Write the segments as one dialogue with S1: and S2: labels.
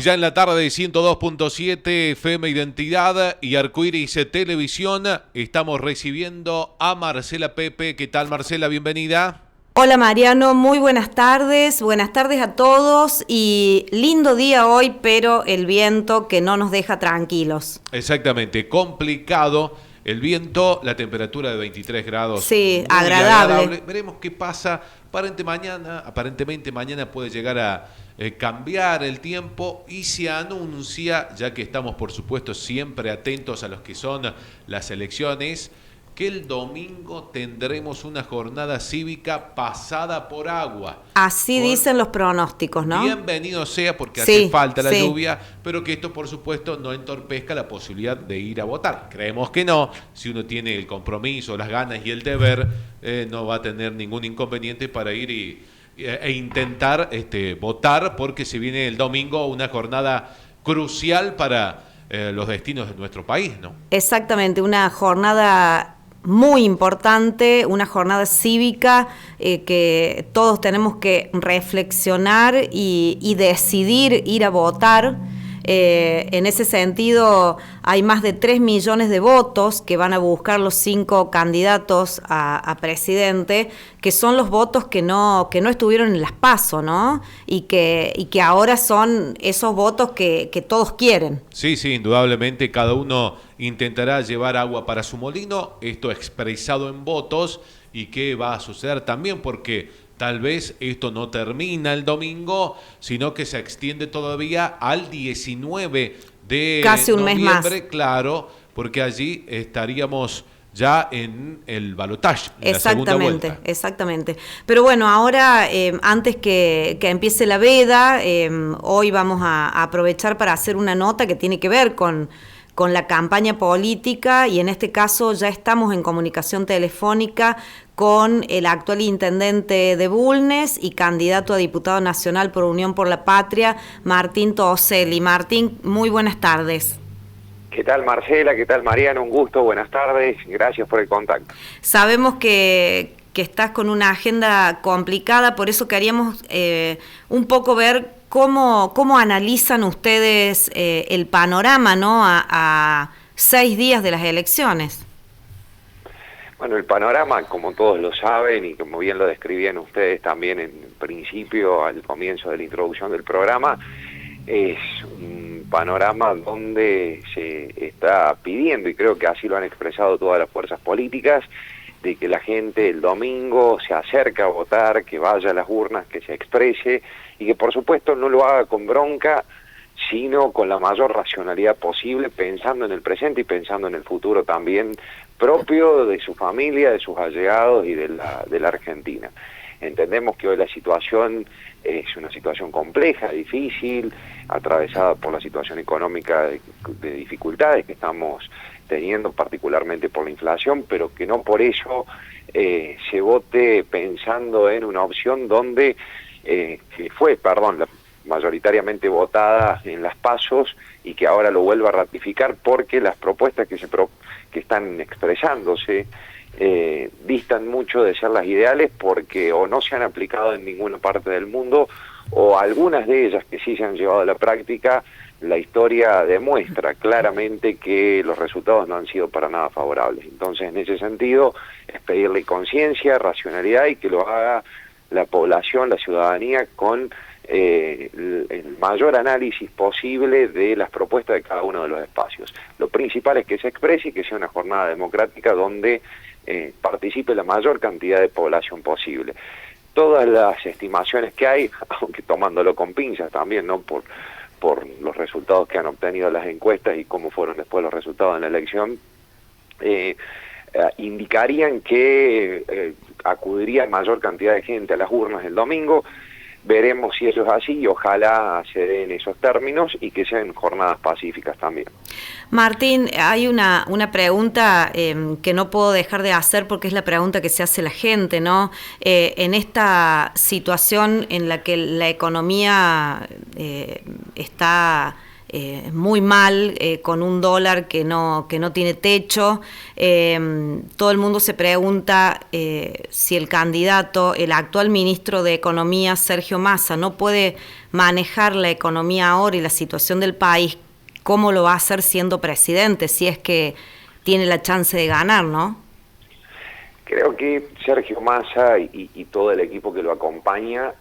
S1: ya en la tarde de 102.7 FM Identidad y Arcoiris Televisión estamos recibiendo a Marcela Pepe. ¿Qué tal, Marcela? Bienvenida.
S2: Hola Mariano, muy buenas tardes a todos y lindo día hoy, pero el viento que no nos deja tranquilos.
S1: Exactamente, complicado el viento, la temperatura de 23 grados.
S2: Sí,
S1: muy
S2: agradable.
S1: Veremos qué pasa. Aparentemente mañana puede llegar a cambiar el tiempo y se anuncia, ya que estamos por supuesto siempre atentos a los que son las elecciones, que el domingo tendremos una jornada cívica pasada por agua.
S2: Así dicen los pronósticos, ¿no?
S1: Bienvenido sea, porque
S2: Sí,
S1: hace falta la
S2: sí.
S1: lluvia, pero que esto por supuesto no entorpezca la posibilidad de ir a votar. Creemos que no, si uno tiene el compromiso, las ganas y el deber, no va a tener ningún inconveniente para ir e intentar votar, porque se viene el domingo una jornada crucial para los destinos de nuestro país, ¿no?
S2: Exactamente, una jornada muy importante, una jornada cívica que todos tenemos que reflexionar y decidir ir a votar. En ese sentido, hay más de 3 millones de votos que van a buscar los 5 candidatos a presidente, que son los votos que no estuvieron en las PASO, ¿no? Y que ahora son esos votos que todos quieren.
S1: Sí, indudablemente cada uno intentará llevar agua para su molino, esto expresado en votos. ¿Y qué va a suceder también? Porque tal vez esto no termina el domingo, sino que se extiende todavía al 19 de
S2: casi un
S1: noviembre,
S2: mes más.
S1: Claro, porque allí estaríamos ya en el balotaje, en la segunda vuelta.
S2: Exactamente. Pero bueno, ahora, antes que empiece la veda, hoy vamos a aprovechar para hacer una nota que tiene que ver con la campaña política, y en este caso ya estamos en comunicación telefónica con el actual intendente de Bulnes y candidato a diputado nacional por Unión por la Patria, Martín Toselli. Martín, muy buenas tardes.
S3: ¿Qué tal, Marcela? ¿Qué tal, Mariano? Un gusto, buenas tardes, gracias por el contacto.
S2: Sabemos que estás con una agenda complicada, por eso queríamos un poco ver cómo analizan ustedes el panorama, ¿no? A 6 días de las elecciones.
S3: Bueno, el panorama, como todos lo saben y como bien lo describían ustedes también en principio, al comienzo de la introducción del programa, es un panorama donde se está pidiendo, y creo que así lo han expresado todas las fuerzas políticas, de que la gente el domingo se acerque a votar, que vaya a las urnas, que se exprese, y que por supuesto no lo haga con bronca, sino con la mayor racionalidad posible, pensando en el presente y pensando en el futuro también propio de su familia, de sus allegados y de la Argentina. Entendemos que hoy la situación es una situación compleja, difícil, atravesada por la situación económica de dificultades que estamos teniendo, particularmente por la inflación, pero que no por eso se vote pensando en una opción donde que fue, mayoritariamente votada en las PASOs y que ahora lo vuelva a ratificar, porque las propuestas que están expresándose distan mucho de ser las ideales, porque o no se han aplicado en ninguna parte del mundo, o algunas de ellas que sí se han llevado a la práctica, la historia demuestra claramente que los resultados no han sido para nada favorables. Entonces, en ese sentido, es pedirle conciencia, racionalidad, y que lo haga la población, la ciudadanía, con el mayor análisis posible de las propuestas de cada uno de los espacios. Lo principal es que se exprese y que sea una jornada democrática donde participe la mayor cantidad de población posible. Todas las estimaciones que hay, aunque tomándolo con pinzas también, ¿no?, por los resultados que han obtenido las encuestas y cómo fueron después los resultados en la elección, indicarían que acudiría mayor cantidad de gente a las urnas el domingo. Veremos si eso es así y ojalá se den esos términos y que sean jornadas pacíficas también.
S2: Martín, hay una pregunta que no puedo dejar de hacer porque es la pregunta que se hace la gente, ¿no? En esta situación en la que la economía está muy mal, con un dólar que no tiene techo. Todo el mundo se pregunta si el candidato, el actual ministro de Economía, Sergio Massa, no puede manejar la economía ahora y la situación del país, ¿cómo lo va a hacer siendo presidente, si es que tiene la chance de ganar, no?
S3: Creo que Sergio Massa y todo el equipo que lo acompaña,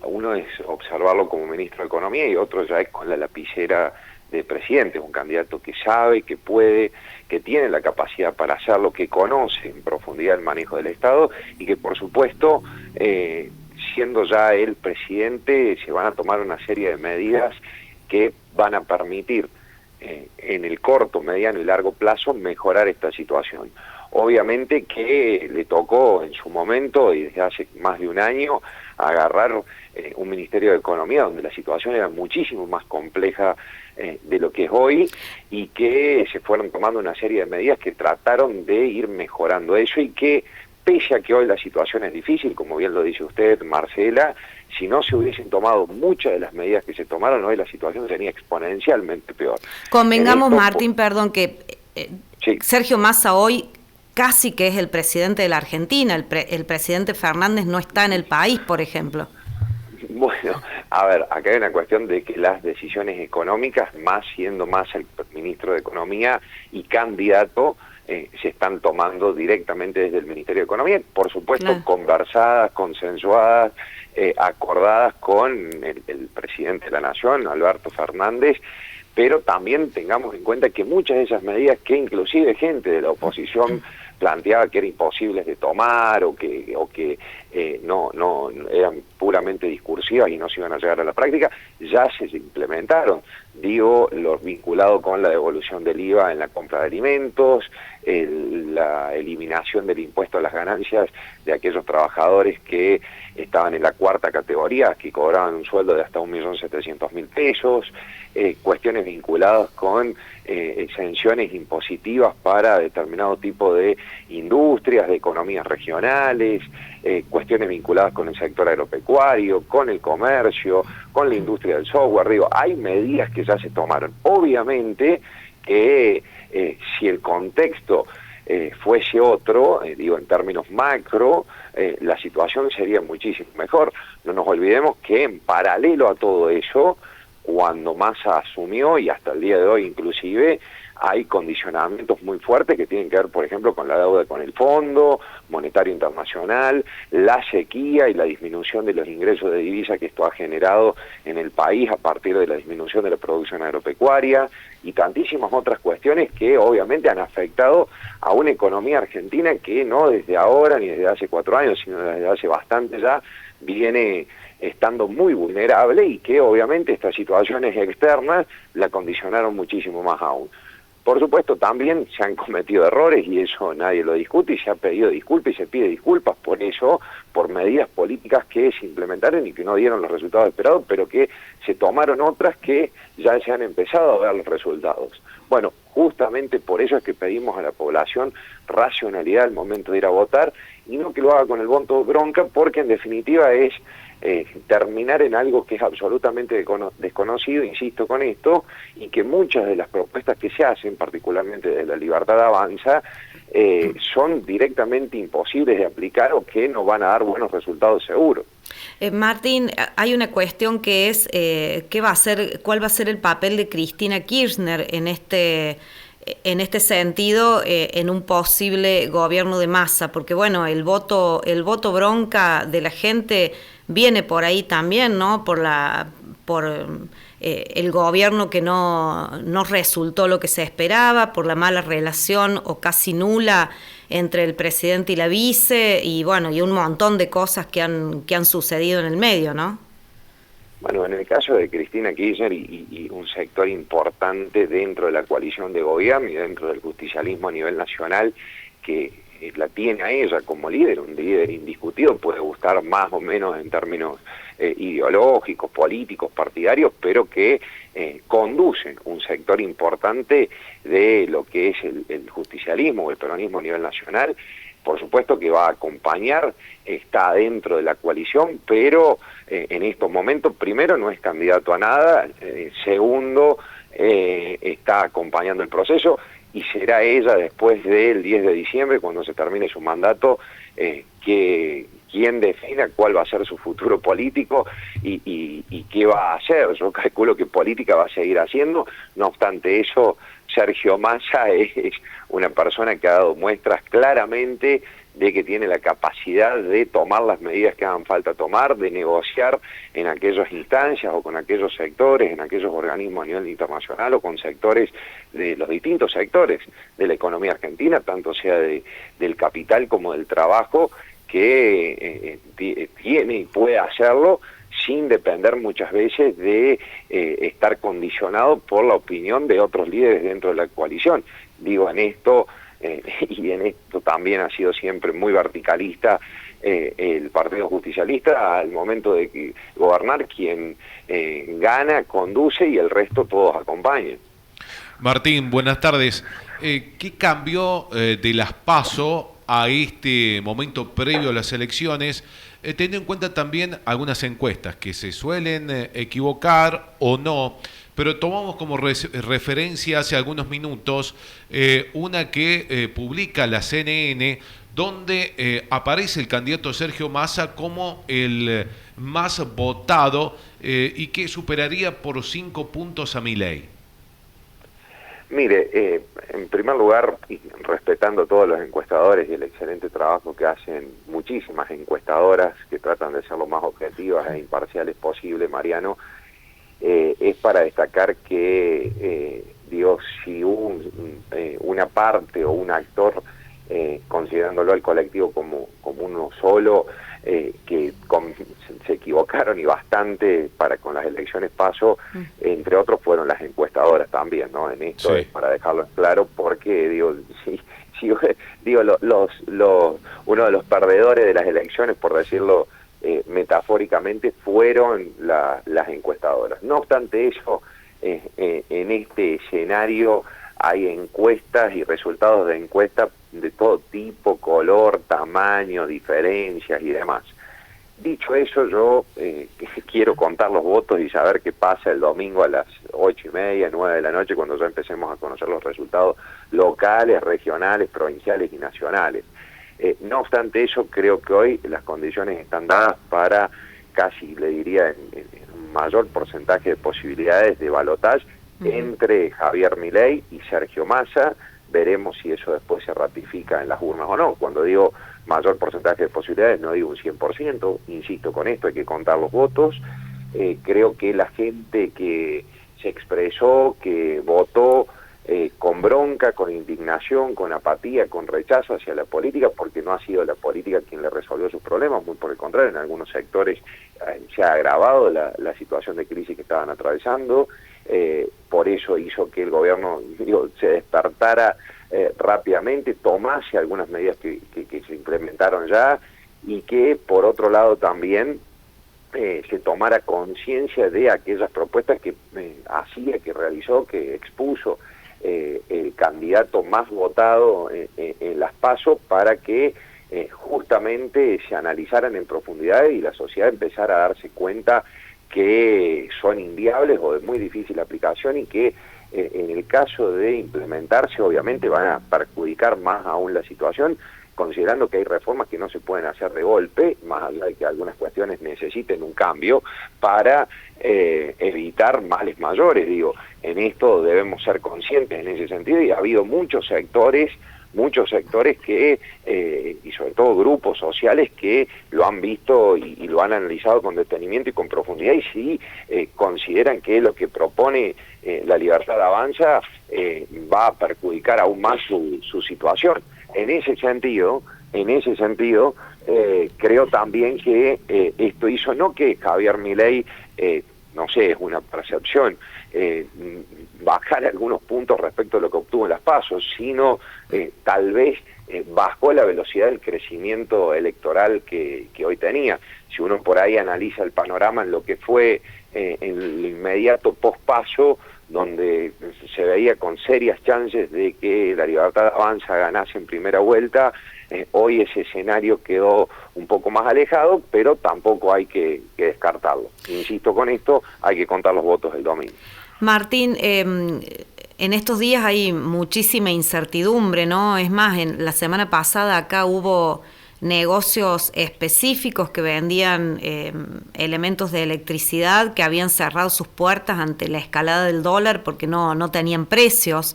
S3: uno es observarlo como ministro de Economía y otro ya es con la lapicera de presidente, un candidato que sabe, que puede, que tiene la capacidad para hacerlo, que conoce en profundidad el manejo del Estado y que por supuesto, siendo ya el presidente, se van a tomar una serie de medidas que van a permitir en el corto, mediano y largo plazo mejorar esta situación. Obviamente que le tocó en su momento, y desde hace más de un año, agarrar un Ministerio de Economía donde la situación era muchísimo más compleja de lo que es hoy, y que se fueron tomando una serie de medidas que trataron de ir mejorando eso, y que pese a que hoy la situación es difícil, como bien lo dice usted, Marcela, si no se hubiesen tomado muchas de las medidas que se tomaron, hoy la situación sería exponencialmente peor.
S2: Convengamos, Martín, perdón, que
S3: sí.
S2: Sergio Massa hoy casi que es el presidente de la Argentina, el presidente Fernández no está en el país, por ejemplo.
S3: Bueno, a ver, acá hay una cuestión de que las decisiones económicas, más siendo más el ministro de Economía y candidato, se están tomando directamente desde el Ministerio de Economía, por supuesto claro, conversadas, consensuadas, acordadas con el presidente de la Nación, Alberto Fernández, pero también tengamos en cuenta que muchas de esas medidas que inclusive gente de la oposición planteaba que eran imposibles de tomar o que no eran puramente discursivas y no se iban a llegar a la práctica, ya se implementaron. Digo, lo vinculado con la devolución del IVA en la compra de alimentos, la eliminación del impuesto a las ganancias de aquellos trabajadores que estaban en la cuarta categoría, que cobraban un sueldo de hasta 1.700.000 pesos, cuestiones vinculadas con exenciones impositivas para determinado tipo de industrias, de economías regionales, cuestiones vinculadas con el sector agropecuario, con el comercio, con la industria del software. Digo, hay medidas que ya se tomaron. Obviamente que si el contexto fuese otro, digo en términos macro, la situación sería muchísimo mejor. No nos olvidemos que en paralelo a todo eso, cuando Massa asumió, y hasta el día de hoy inclusive, hay condicionamientos muy fuertes que tienen que ver, por ejemplo, con la deuda con el Fondo Monetario Internacional, la sequía y la disminución de los ingresos de divisa que esto ha generado en el país a partir de la disminución de la producción agropecuaria, y tantísimas otras cuestiones que obviamente han afectado a una economía argentina que no desde ahora ni desde hace 4 años, sino desde hace bastante ya, viene estando muy vulnerable, y que obviamente estas situaciones externas la condicionaron muchísimo más aún. Por supuesto, también se han cometido errores, y eso nadie lo discute, y se ha pedido disculpas y se pide disculpas por eso, por medidas políticas que se implementaron y que no dieron los resultados esperados, pero que se tomaron otras que ya se han empezado a ver los resultados. Bueno, justamente por eso es que pedimos a la población racionalidad al momento de ir a votar, y no que lo haga con el voto bronca, porque en definitiva es terminar en algo que es absolutamente desconocido, insisto con esto, y que muchas de las propuestas que se hacen, particularmente de la Libertad Avanza, son directamente imposibles de aplicar o que no van a dar buenos resultados seguros.
S2: Martín, hay una cuestión que es ¿cuál va a ser el papel de Cristina Kirchner en este sentido, en un posible gobierno de Massa? Porque bueno, el voto bronca de la gente viene por ahí también, ¿no? Por el gobierno que no resultó lo que se esperaba, por la mala relación o casi nula entre el presidente y la vice, y bueno, y un montón de cosas que han sucedido en el medio, ¿no?
S3: Bueno, en el caso de Cristina Kirchner y un sector importante dentro de la coalición de gobierno y dentro del justicialismo a nivel nacional, que la tiene a ella como líder, un líder indiscutido, puede gustar más o menos en términos ideológicos, políticos, partidarios, pero que conducen un sector importante de lo que es el justicialismo o el peronismo a nivel nacional. por supuesto que va a acompañar, está dentro de la coalición, pero en estos momentos, primero, no es candidato a nada, segundo, está acompañando el proceso, y será ella después del 10 de diciembre, cuando se termine su mandato, que quien defina cuál va a ser su futuro político y qué va a hacer. Yo calculo que política va a seguir haciendo, no obstante eso, Sergio Massa es una persona que ha dado muestras claramente de que tiene la capacidad de tomar las medidas que hagan falta tomar, de negociar en aquellas instancias o con aquellos sectores, en aquellos organismos a nivel internacional o con sectores de los distintos sectores de la economía argentina, tanto sea del capital como del trabajo, que tiene y puede hacerlo sin depender muchas veces de estar condicionado por la opinión de otros líderes dentro de la coalición. Digo, en esto, y en esto también ha sido siempre muy verticalista el Partido Justicialista, al momento de gobernar, quien gana, conduce y el resto todos acompañan.
S1: Martín, buenas tardes. ¿Qué cambió de las PASO a este momento previo a las elecciones, teniendo en cuenta también algunas encuestas que se suelen equivocar o no, pero tomamos como referencia hace algunos minutos una que publica la CNN, donde aparece el candidato Sergio Massa como el más votado y que superaría por 5 puntos a Milei?
S3: Mire, en primer lugar, y respetando a todos los encuestadores y el excelente trabajo que hacen muchísimas encuestadoras que tratan de ser lo más objetivas e imparciales posible, Mariano, es para destacar que, digo, si una parte o un actor, considerándolo al colectivo como uno solo, que se equivocaron y bastante con las elecciones PASO, entre otros fueron las encuestadoras también, ¿no? En esto sí. Es para dejarlo en claro, porque digo, uno de los perdedores de las elecciones, por decirlo metafóricamente, fueron las encuestadoras. No obstante eso, en este escenario hay encuestas y resultados de encuestas de todo tipo, color, tamaño, diferencias y demás. Dicho eso, yo quiero contar los votos y saber qué pasa el domingo a las 8:30, 9 de la noche, cuando ya empecemos a conocer los resultados locales, regionales, provinciales y nacionales. No obstante eso, creo que hoy las condiciones están dadas para casi, le diría, en un mayor porcentaje de posibilidades de balotaje entre Javier Milei y Sergio Massa. Veremos si eso después se ratifica en las urnas o no. Cuando digo mayor porcentaje de posibilidades, no digo un 100%, insisto con esto, hay que contar los votos. Creo que la gente que se expresó, que votó con bronca, con indignación, con apatía, con rechazo hacia la política, porque no ha sido la política quien le resolvió sus problemas, muy por el contrario, en algunos sectores se ha agravado la situación de crisis que estaban atravesando. Por eso hizo que el gobierno se despertara rápidamente, tomase algunas medidas que se implementaron ya, y que por otro lado también se tomara conciencia de aquellas propuestas que hacía, que realizó, que expuso el candidato más votado en las PASO, para que justamente se analizaran en profundidad y la sociedad empezara a darse cuenta que son inviables o de muy difícil aplicación, y que en el caso de implementarse obviamente van a perjudicar más aún la situación, considerando que hay reformas que no se pueden hacer de golpe, más allá de que algunas cuestiones necesiten un cambio para evitar males mayores. Digo, en esto debemos ser conscientes en ese sentido, y ha habido muchos sectores que, y sobre todo grupos sociales, que lo han visto y lo han analizado con detenimiento y con profundidad, y sí consideran que lo que propone La Libertad Avanza va a perjudicar aún más su situación. En ese sentido, creo también que esto hizo no que Javier Milei, no sé, es una percepción, bajar algunos puntos respecto a lo que obtuvo en las PASO, sino tal vez bajó la velocidad del crecimiento electoral que hoy tenía. Si uno por ahí analiza el panorama en lo que fue en el inmediato pospaso, donde se veía con serias chances de que La Libertad Avanza ganase en primera vuelta. Hoy ese escenario quedó un poco más alejado, pero tampoco hay que descartarlo. Insisto con esto, hay que contar los votos del domingo.
S2: Martín, en estos días hay muchísima incertidumbre, ¿no? Es más, en la semana pasada acá hubo negocios específicos que vendían elementos de electricidad que habían cerrado sus puertas ante la escalada del dólar porque no tenían precios.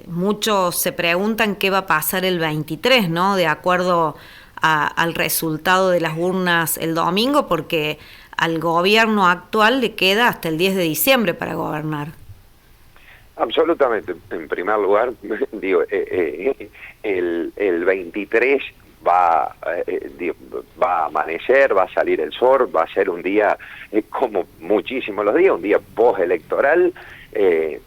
S2: Muchos se preguntan qué va a pasar el 23, ¿no? De acuerdo al resultado de las urnas el domingo, porque al gobierno actual le queda hasta el 10 de diciembre para gobernar.
S3: Absolutamente. En primer lugar, digo, el 23 va a amanecer, va a salir el sol, va a ser un día como muchísimos los días, un día postelectoral.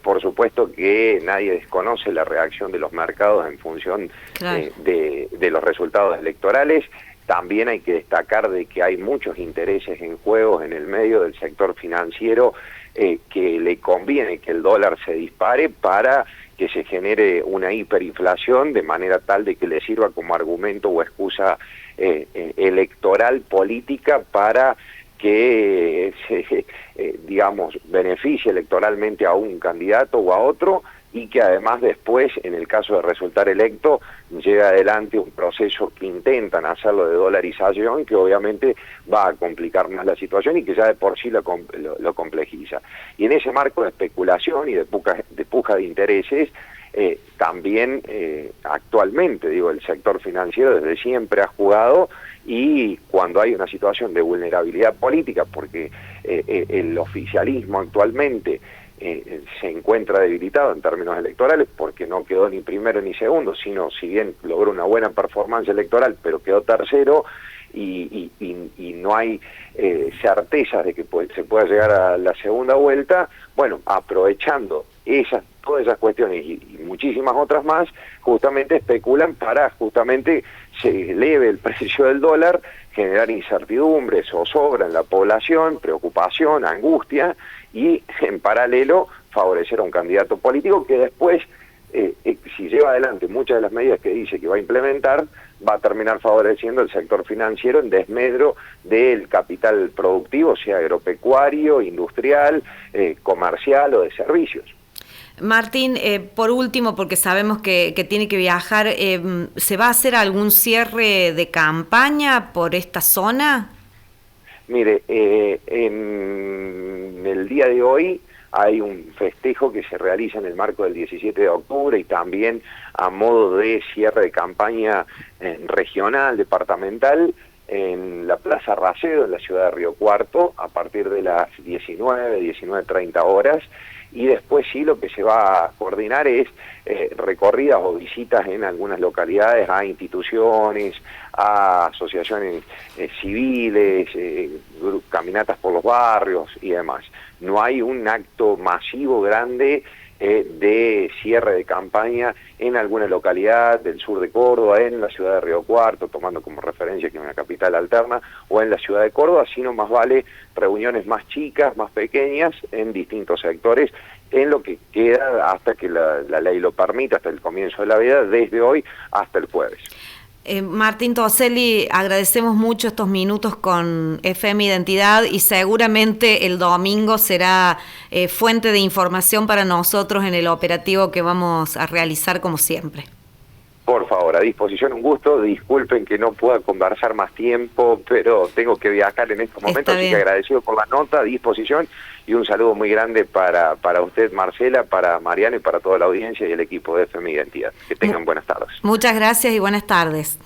S3: Por supuesto que nadie desconoce la reacción de los mercados en función de los resultados electorales. También hay que destacar de que hay muchos intereses en juego en el medio del sector financiero, que le conviene que el dólar se dispare para que se genere una hiperinflación de manera tal de que le sirva como argumento o excusa electoral política para que se, digamos, beneficie electoralmente a un candidato o a otro, y que además después, en el caso de resultar electo, lleve adelante un proceso que intentan hacerlo de dolarización, que obviamente va a complicar más la situación y que ya de por sí lo complejiza. Y en ese marco de especulación y de puja de intereses, también actualmente, digo, el sector financiero desde siempre ha jugado, y cuando hay una situación de vulnerabilidad política, porque el oficialismo actualmente se encuentra debilitado en términos electorales, porque no quedó ni primero ni segundo, sino si bien logró una buena performance electoral, pero quedó tercero, y no hay certezas de que se pueda llegar a la segunda vuelta. Bueno, aprovechando todas esas cuestiones y muchísimas otras más, justamente especulan para justamente se eleve el precio del dólar, generar incertidumbre, zozobra en la población, preocupación, angustia, y en paralelo favorecer a un candidato político que después, si lleva adelante muchas de las medidas que dice que va a implementar, va a terminar favoreciendo el sector financiero en desmedro del capital productivo, sea agropecuario, industrial, comercial o de servicios.
S2: Martín, por último, porque sabemos que tiene que viajar, ¿se va a hacer algún cierre de campaña por esta zona?
S3: Mire, en el día de hoy hay un festejo que se realiza en el marco del 17 de octubre y también a modo de cierre de campaña regional, departamental, en la Plaza Racedo, en la ciudad de Río Cuarto, a partir de las 19:30 horas. Y después sí, lo que se va a coordinar es recorridas o visitas en algunas localidades a instituciones, a asociaciones civiles, caminatas por los barrios y demás. No hay un acto masivo grande de cierre de campaña en alguna localidad del sur de Córdoba, en la ciudad de Río Cuarto, tomando como referencia que es una capital alterna, o en la ciudad de Córdoba, sino más vale reuniones más chicas, más pequeñas, en distintos sectores, en lo que queda hasta que la ley lo permita, hasta el comienzo de la veda, desde hoy hasta el jueves.
S2: Martín Toselli, agradecemos mucho estos minutos con FM Identidad y seguramente el domingo será fuente de información para nosotros en el operativo que vamos a realizar como siempre.
S3: Por favor, a disposición, un gusto. Disculpen que no pueda conversar más tiempo, pero tengo que viajar en estos momentos, así que agradecido por la nota, a disposición, y un saludo muy grande para usted, Marcela, para Mariano y para toda la audiencia y el equipo de FM Identidad. Que tengan buenas tardes.
S2: Muchas gracias y buenas tardes.